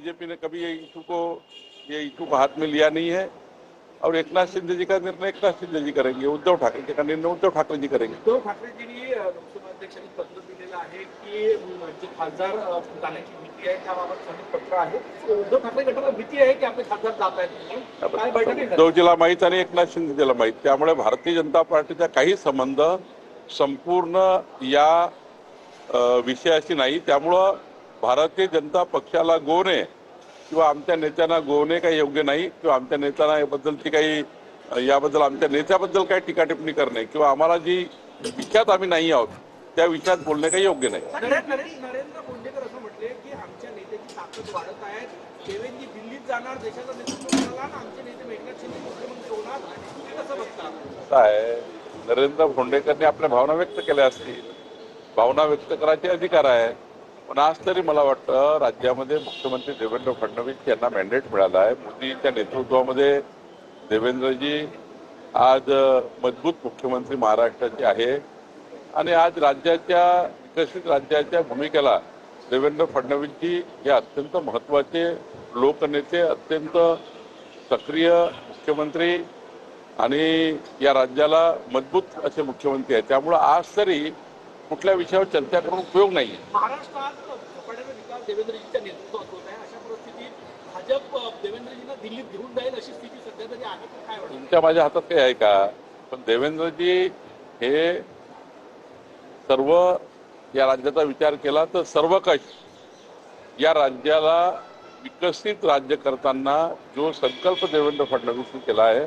BJP ने कभी ये issue को हाथ में लिया नहीं है और एकनाथ शिंदे जी का निर्णय एकनाथ शिंदे जी करेंगे, उद्धव ठाकरे का निर्णय उद्धव ठाकरे जी करेंगे। उद्धव ठाकरेजींनी लोकसभा अध्यक्षांनी पत्र दिलेलं आहे की जे खासदार जाण्याची भीती आहे त्याबाबत पत्र आहे। उद्धव ठाकरे गटाला भीती आहे की आपले खासदार जात आहेत, काय बैठक उद्धवजीला माहीत आणि एकनाथ शिंदेला माहीत, त्यामुळे भारतीय जनता पार्टीचा काही संबंध संपूर्ण या विषयाशी नाही। त्यामुळं भारतीय जनता पक्षाला गोवणे किंवा आमच्या नेत्यांना गोवणे काही योग्य नाही किंवा आमच्या नेत्यांना याबद्दलची काही याबद्दल आमच्या नेत्याबद्दल काही टीका टिप्पणी करणे किंवा आम्हाला जी विषयात आम्ही नाही आहोत त्या विषयात बोलणे काही योग्य नाही। नरेंद्र फोंडेकर असं म्हटले की आमच्या नेत्याची ताकद वाढत आहे, देवेंद्रजी दिल्लीत जाणार, देशाचं नेतृत्व करणार, आमचे नेते एकनाथ शिंदे मुख्यमंत्री होणार, हे कसं बघता? असं आहे, नरेंद्र फोंडेकरने आपल्या भावना व्यक्त केल्या असतील, भावना व्यक्त करायचे अधिकार आहे, पण आज तरी मला वाटतं राज्यामध्ये मुख्यमंत्री देवेंद्र फडणवीस यांना मॅन्डेट मिळाला आहे। मोदींच्या नेतृत्वामध्ये देवेंद्रजी आज मजबूत मुख्यमंत्री महाराष्ट्राचे आहे आणि आज राज्याच्या विकसित राज्याच्या भूमिकेला देवेंद्र फडणवीसजी हे अत्यंत महत्त्वाचे लोकनेते, अत्यंत सक्रिय मुख्यमंत्री आणि या राज्याला मजबूत असे मुख्यमंत्री आहेत। त्यामुळे आज तरी कुठल्या विषयावर चर्चा करून उपयोग नाही। महाराष्ट्रात झपाट्याने विकास देवेंद्रजींच्या नेतृत्वात होत आहे, अशा परिस्थितीत भाजप देवेंद्रजींना दिल्लीत घेऊन जाईल अशी स्थिती सध्या तरी आहे, काय वाटतं? तुमच्या माझ्या हातात काही आहे का? पण देवेंद्रजी हे सर्व या राज्याचा विचार केला तर सर्वकष या राज्याला विकसित राज्य करताना जो संकल्प देवेंद्र फडणवीसने केला आहे,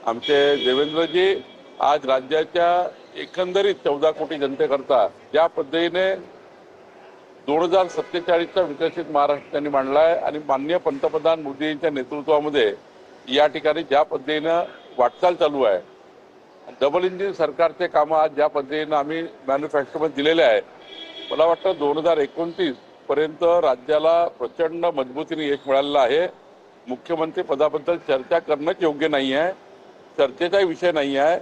आमचे देवेंद्रजी आज राज्याच्या एकंदरीत 14 कोटी जनतेकरता ज्या पद्धतीने 2047चा विकसित महाराष्ट्र त्यांनी मांडला आहे आणि माननीय पंतप्रधान मोदींच्या नेतृत्वामध्ये या ठिकाणी ज्या पद्धतीनं वाटचाल चालू आहे, डबल इंजिन सरकारचे कामं आज ज्या पद्धतीनं आम्ही मॅन्युफॅक्चरमध्ये दिलेले आहे, मला वाटतं 2029 पर्यंत राज्याला प्रचंड मजबूतीने यश मिळालेलं आहे। मुख्यमंत्री पदाबद्दल चर्चा करणंच योग्य नाही आहे, चर्चेचा विषय नाही आहे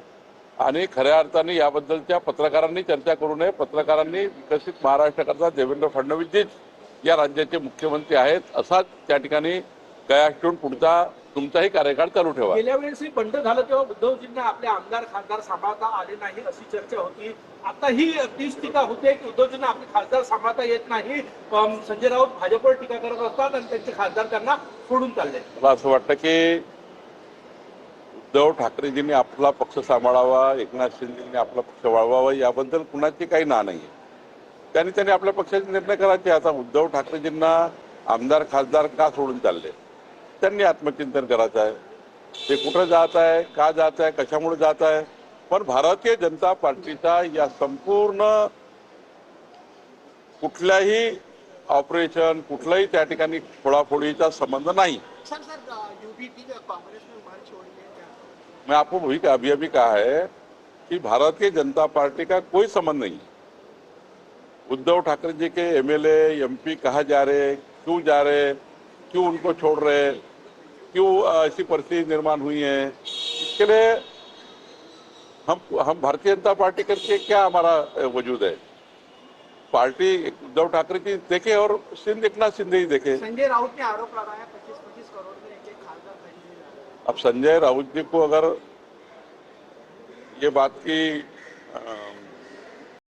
आणि खऱ्या अर्थाने याबद्दलच्या पत्रकारांनी चर्चा करू नये। पत्रकारांनी विकसित महाराष्ट्राकरता देवेंद्र फडणवीसजीच या राज्याचे मुख्यमंत्री आहेत असाच त्या ठिकाणी कयास ठेवून पुढचा तुमचाही कार्यकाळ चालू ठेवा। गेल्या वेळेस बंड झालं तेव्हा उद्धवजींना आपले आमदार खासदार सांभाळता आले नाही अशी चर्चा होती, आता ही तीच टीका होते की उद्धवजींना आपले खासदार सांभाळता येत नाही, संजय राऊत भाजपवर टीका करत असतात आणि त्यांचे खासदार त्यांना सोडून चालले। मला असं वाटतं की उद्धव ठाकरेजींनी आपला पक्ष सांभाळावा, एकनाथ शिंदेंनी आपला पक्ष वाढवावा याबद्दल कुणाची काही ना नाही आहे। त्यांनी आपल्या पक्षाचे निर्णय करायचे। आता उद्धव ठाकरेजींना आमदार खासदार का सोडून चालले त्यांनी आत्मचिंतन करायचं आहे, ते कुठं जात आहे, का जात आहे, कशामुळे जात आहे। पण भारतीय जनता पार्टीचा या संपूर्ण कुठल्याही ऑपरेशन कुठलाही त्या ठिकाणी फोडाफोडीचा संबंध नहीं। मैं आपको वही अभी कहा है कि भारतीय जनता पार्टी का कोई संबंध नहीं। उद्धव ठाकरे जी के एमएलए एमपी कहाँ जा रहे, क्यों जा रहे, क्यों उनको छोड़ रहे, क्यों ऐसी परिस्थिति निर्माण हुई है, इसके लिए हम भारतीय जनता पार्टी करके क्या हमारा वजूद है। पार्टी उद्धव ठाकरे की देखे और एकनाथ शिंदे ही देखे। संजय राउत ने आरोप लगाया 25-25 करोड़ में एक खासदार खरीदने जा रहे हैं। अब संजय राउत जी को अगर ये बात की